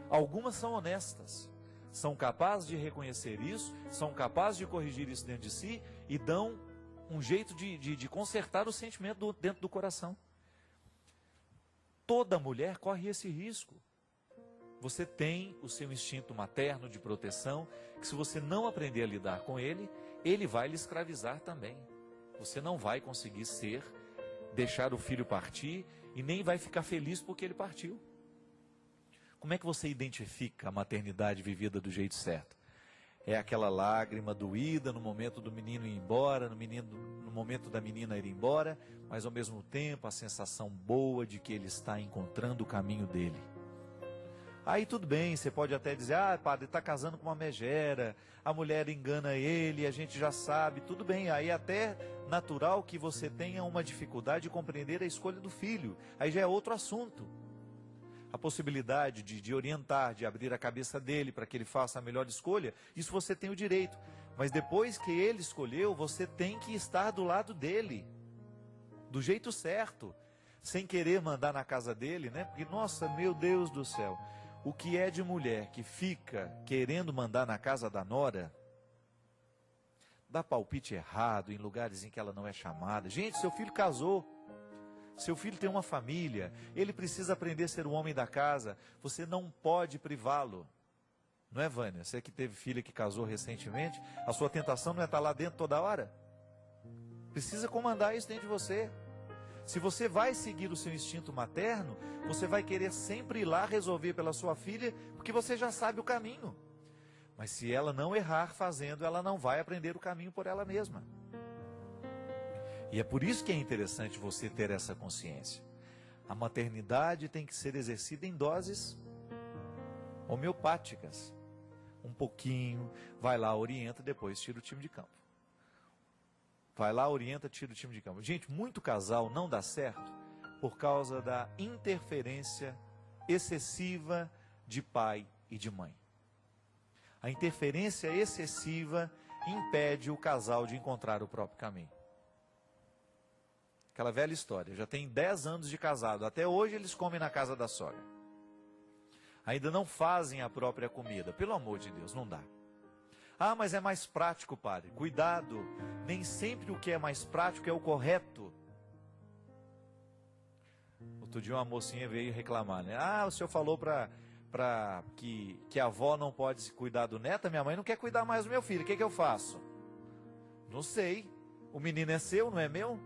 Algumas são honestas, são capazes de reconhecer isso, são capazes de corrigir isso dentro de si e dão um jeito de consertar o sentimento dentro do coração. Toda mulher corre esse risco. Você tem o seu instinto materno de proteção, que se você não aprender a lidar com ele, ele vai lhe escravizar também. Você não vai conseguir deixar o filho partir e nem vai ficar feliz porque ele partiu. Como é que você identifica a maternidade vivida do jeito certo? É aquela lágrima doída no momento do menino ir embora, no momento da menina ir embora, mas ao mesmo tempo a sensação boa de que ele está encontrando o caminho dele. Aí tudo bem, você pode até dizer, padre, está casando com uma megera, a mulher engana ele, a gente já sabe, tudo bem, aí até natural que você tenha uma dificuldade de compreender a escolha do filho, aí já é outro assunto. A possibilidade de orientar, de abrir a cabeça dele para que ele faça a melhor escolha, isso você tem o direito. Mas depois que ele escolheu, você tem que estar do lado dele, do jeito certo, sem querer mandar na casa dele, né? Porque, nossa, meu Deus do céu, o que é de mulher que fica querendo mandar na casa da nora, dá palpite errado em lugares em que ela não é chamada. Gente, seu filho casou. Seu filho tem uma família, ele precisa aprender a ser o homem da casa, você não pode privá-lo. Não é, Vânia? Você que teve filha que casou recentemente, a sua tentação não é estar lá dentro toda hora? Precisa comandar isso dentro de você. Se você vai seguir o seu instinto materno, você vai querer sempre ir lá resolver pela sua filha, porque você já sabe o caminho. Mas se ela não errar fazendo, ela não vai aprender o caminho por ela mesma. E é por isso que é interessante você ter essa consciência. A maternidade tem que ser exercida em doses homeopáticas. Um pouquinho, vai lá, orienta, depois tira o time de campo. Vai lá, orienta, tira o time de campo. Gente, muito casal não dá certo por causa da interferência excessiva de pai e de mãe. A interferência excessiva impede o casal de encontrar o próprio caminho. Aquela velha história, já tem 10 anos de casado, até hoje eles comem na casa da sogra. Ainda não fazem a própria comida, pelo amor de Deus, não dá. Mas é mais prático, padre. Cuidado, nem sempre o que é mais prático é o correto. Outro dia uma mocinha veio reclamar, né? O senhor falou que a avó não pode se cuidar do neto, minha mãe não quer cuidar mais do meu filho, o que eu faço? Não sei, o menino é seu, não é meu?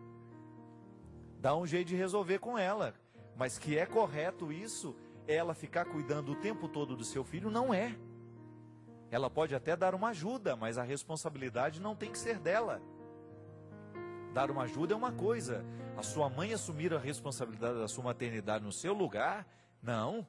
Dá um jeito de resolver com ela, mas que é correto isso, ela ficar cuidando o tempo todo do seu filho, não é. Ela pode até dar uma ajuda, mas a responsabilidade não tem que ser dela. Dar uma ajuda é uma coisa, a sua mãe assumir a responsabilidade da sua maternidade no seu lugar, não.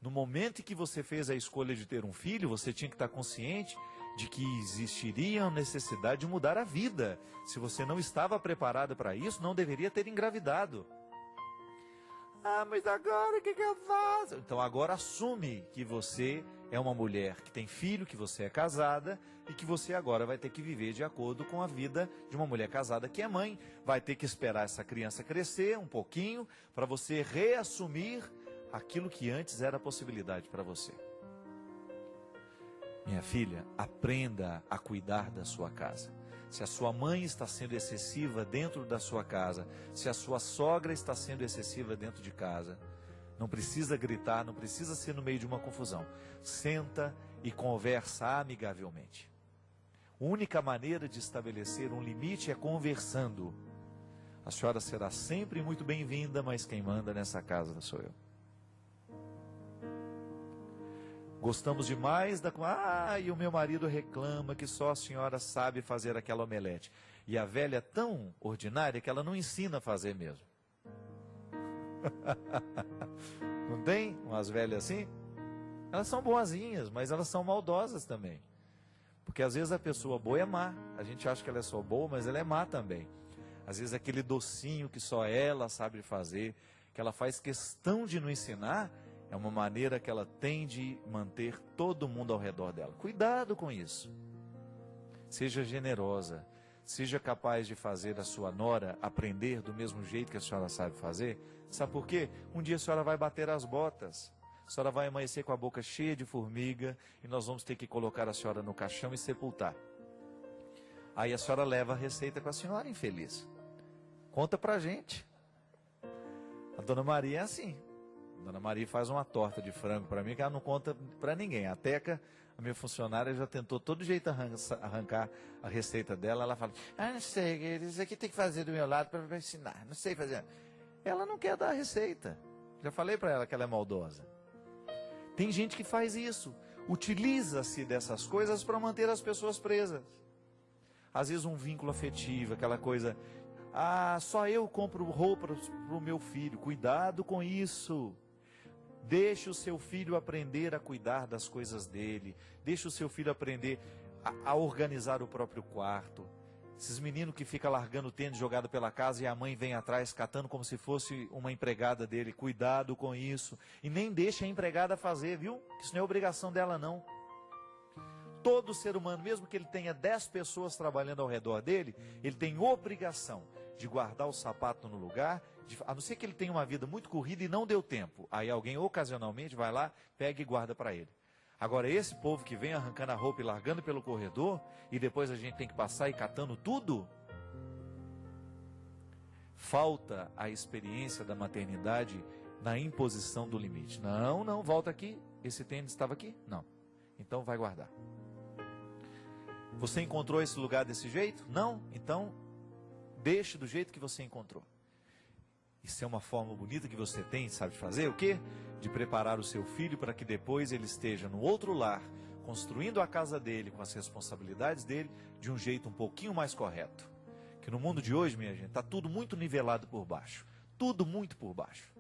No momento em que você fez a escolha de ter um filho, você tinha que estar consciente de que existiria a necessidade de mudar a vida. Se você não estava preparada para isso, não deveria ter engravidado. Mas agora o que eu faço? Então agora assume que você é uma mulher que tem filho, que você é casada e que você agora vai ter que viver de acordo com a vida de uma mulher casada que é mãe. Vai ter que esperar essa criança crescer um pouquinho para você reassumir aquilo que antes era possibilidade para você. Minha filha, aprenda a cuidar da sua casa. Se a sua mãe está sendo excessiva dentro da sua casa, se a sua sogra está sendo excessiva dentro de casa, não precisa gritar, não precisa ser no meio de uma confusão. Senta e conversa amigavelmente. A única maneira de estabelecer um limite é conversando. A senhora será sempre muito bem-vinda, mas quem manda nessa casa sou eu. Gostamos demais e o meu marido reclama que só a senhora sabe fazer aquela omelete. E a velha é tão ordinária que ela não ensina a fazer mesmo. Não tem umas velhas assim? Elas são boazinhas, mas elas são maldosas também. Porque às vezes a pessoa boa é má. A gente acha que ela é só boa, mas ela é má também. Às vezes aquele docinho que só ela sabe fazer, que ela faz questão de não ensinar, é uma maneira que ela tem de manter todo mundo ao redor dela. Cuidado com isso. Seja generosa. Seja capaz de fazer a sua nora aprender do mesmo jeito que a senhora sabe fazer. Sabe por quê? Um dia a senhora vai bater as botas. a senhora vai amanhecer com a boca cheia de formiga e nós vamos ter que colocar a senhora no caixão e sepultar. Aí a senhora leva a receita com a senhora, infeliz. Conta pra gente. A Dona Maria é assim. A Dona Maria faz uma torta de frango para mim que ela não conta para ninguém. A Teca, a minha funcionária, já tentou todo jeito arrancar a receita dela. Ela fala, não sei, isso aqui tem que fazer do meu lado para me ensinar. Não sei fazer. Ela não quer dar a receita. Já falei para ela que ela é maldosa. Tem gente que faz isso. Utiliza-se dessas coisas para manter as pessoas presas. Às vezes um vínculo afetivo, aquela coisa... só eu compro roupa para o meu filho. Cuidado com isso. Deixe o seu filho aprender a cuidar das coisas dele. Deixe o seu filho aprender a organizar o próprio quarto. Esses meninos que ficam largando o tênis jogado pela casa e a mãe vem atrás catando como se fosse uma empregada dele. Cuidado com isso. E nem deixe a empregada fazer, viu? Isso não é obrigação dela, não. Todo ser humano, mesmo que ele tenha 10 pessoas trabalhando ao redor dele, ele tem obrigação de guardar o sapato no lugar, a não ser que ele tenha uma vida muito corrida e não deu tempo. Aí alguém ocasionalmente vai lá, pega e guarda para ele. Agora esse povo que vem arrancando a roupa e largando pelo corredor, e depois a gente tem que passar e catando tudo, falta a experiência da maternidade na imposição do limite. Não, volta aqui, esse tênis estava aqui? Não. Então vai guardar. Você encontrou esse lugar desse jeito? Não? Então, deixe do jeito que você encontrou. Isso é uma forma bonita que você tem, sabe fazer o quê? De preparar o seu filho para que depois ele esteja no outro lar, construindo a casa dele, com as responsabilidades dele, de um jeito um pouquinho mais correto. Que no mundo de hoje, minha gente, está tudo muito nivelado por baixo. Tudo muito por baixo.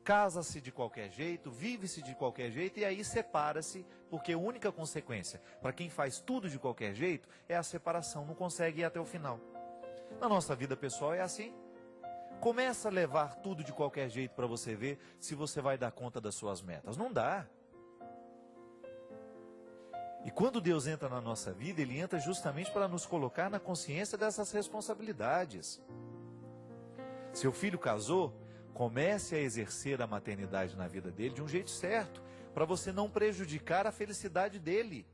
Casa-se de qualquer jeito, vive-se de qualquer jeito e aí separa-se, porque a única consequência para quem faz tudo de qualquer jeito é a separação, não consegue ir até o final. Na nossa vida pessoal é assim. Começa a levar tudo de qualquer jeito para você ver se você vai dar conta das suas metas. Não dá. E quando Deus entra na nossa vida, Ele entra justamente para nos colocar na consciência dessas responsabilidades. Seu filho casou, comece a exercer a maternidade na vida dele de um jeito certo, para você não prejudicar a felicidade dele,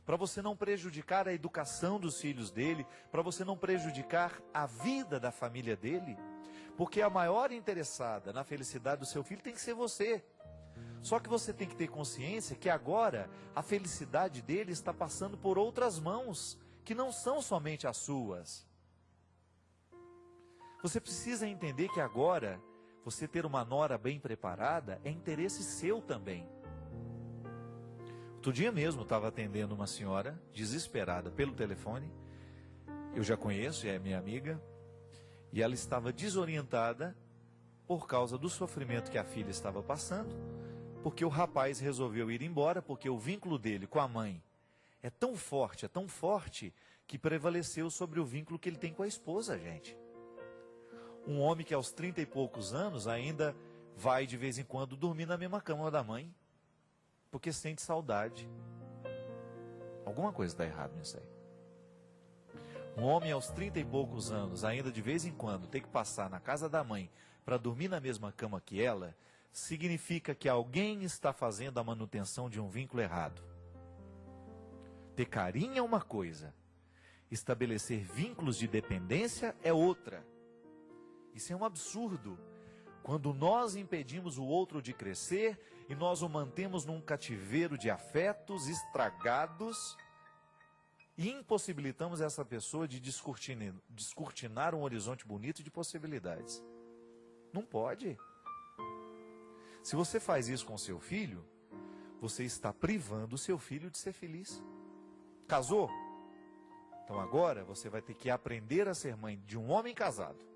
para você não prejudicar a educação dos filhos dele, para você não prejudicar a vida da família dele, porque a maior interessada na felicidade do seu filho tem que ser você. Só que você tem que ter consciência que agora a felicidade dele está passando por outras mãos, que não são somente as suas. Você precisa entender que agora você ter uma nora bem preparada é interesse seu também. Outro dia mesmo eu estava atendendo uma senhora desesperada pelo telefone. Eu já conheço, é minha amiga. E ela estava desorientada por causa do sofrimento que a filha estava passando. Porque o rapaz resolveu ir embora, porque o vínculo dele com a mãe é tão forte, que prevaleceu sobre o vínculo que ele tem com a esposa, gente. Um homem que aos 30 e poucos anos ainda vai de vez em quando dormir na mesma cama da mãe, porque sente saudade. Alguma coisa está errada nisso aí. Um homem aos 30 e poucos anos ainda de vez em quando tem que passar na casa da mãe para dormir na mesma cama que ela, significa que alguém está fazendo a manutenção de um vínculo errado. Ter carinho é uma coisa, estabelecer vínculos de dependência é outra. Isso é um absurdo. Quando nós impedimos o outro de crescer e nós o mantemos num cativeiro de afetos estragados e impossibilitamos essa pessoa de descortinar um horizonte bonito de possibilidades. Não pode. Se você faz isso com seu filho, você está privando o seu filho de ser feliz. Casou? Então agora você vai ter que aprender a ser mãe de um homem casado.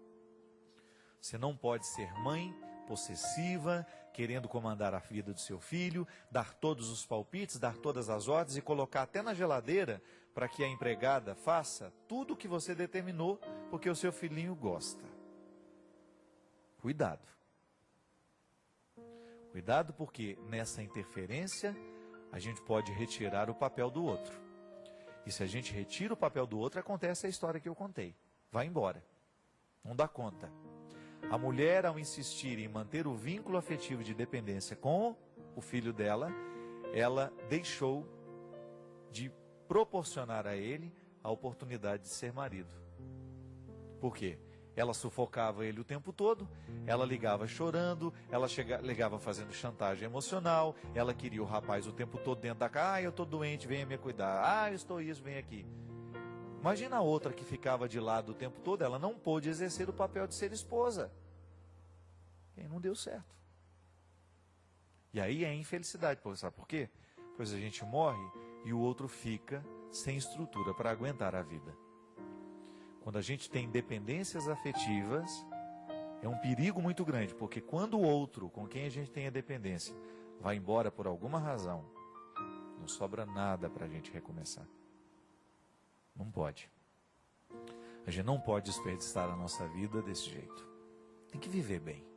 Você não pode ser mãe possessiva, querendo comandar a vida do seu filho, dar todos os palpites, dar todas as ordens e colocar até na geladeira para que a empregada faça tudo o que você determinou, porque o seu filhinho gosta. Cuidado. Cuidado, porque nessa interferência a gente pode retirar o papel do outro. E se a gente retira o papel do outro, acontece a história que eu contei. Vai embora. Não dá conta. A mulher, ao insistir em manter o vínculo afetivo de dependência com o filho dela, ela deixou de proporcionar a ele a oportunidade de ser marido. Por quê? Ela sufocava ele o tempo todo, ela ligava chorando, ela ligava fazendo chantagem emocional, ela queria o rapaz o tempo todo dentro da casa. Eu estou doente, venha me cuidar. Eu estou isso, vem aqui. Imagina a outra que ficava de lado o tempo todo, ela não pôde exercer o papel de ser esposa. E aí não deu certo. E aí é infelicidade, sabe por quê? Pois a gente morre e o outro fica sem estrutura para aguentar a vida. Quando a gente tem dependências afetivas, é um perigo muito grande, porque quando o outro, com quem a gente tem a dependência, vai embora por alguma razão, não sobra nada para a gente recomeçar. Não pode. A gente não pode desperdiçar a nossa vida desse jeito. Tem que viver bem.